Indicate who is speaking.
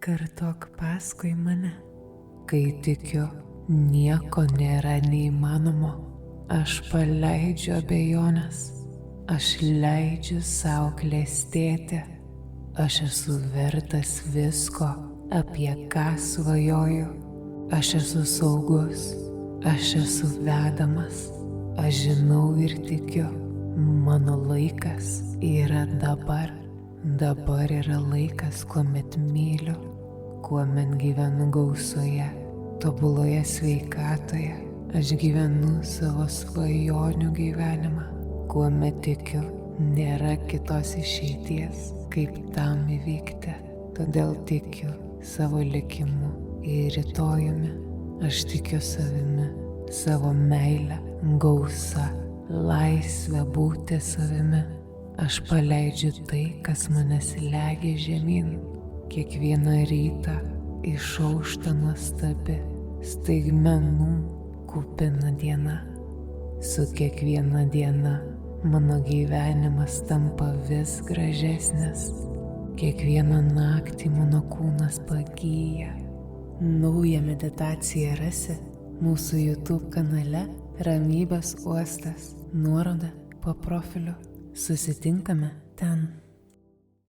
Speaker 1: kartok paskui mane. Kai tikiu, nieko nėra neįmanomo, aš paleidžiu abejonės, aš leidžiu savo klestėti, aš esu vertas visko, apie ką svajoju, aš esu saugus, aš esu vedamas, aš žinau ir tikiu, mano laikas yra dabar. Dabar yra laikas, kuomet myliu, kuomet gyvenu gausoje, tobuloje sveikatoje, aš gyvenu savo svajonių gyvenimą, kuomet tikiu, nėra kitos išeities, kaip tam įvykti. Todėl tikiu savo likimu ir rytojumi, aš tikiu savimi, savo meilę, gausą, laisvę būti savimi. Aš paleidžiu tai, kas mane slegia žemyn. Kiekvieną rytą išaušta nuostabi, staigmenų kupina diena. Su kiekviena diena mano gyvenimas tampa vis gražesnis. Kiekvieną naktį mano kūnas pagyja. Naują meditaciją rasi mūsų YouTube kanale Ramybės uostas. Nuoroda po profiliu. Susitinkame ten.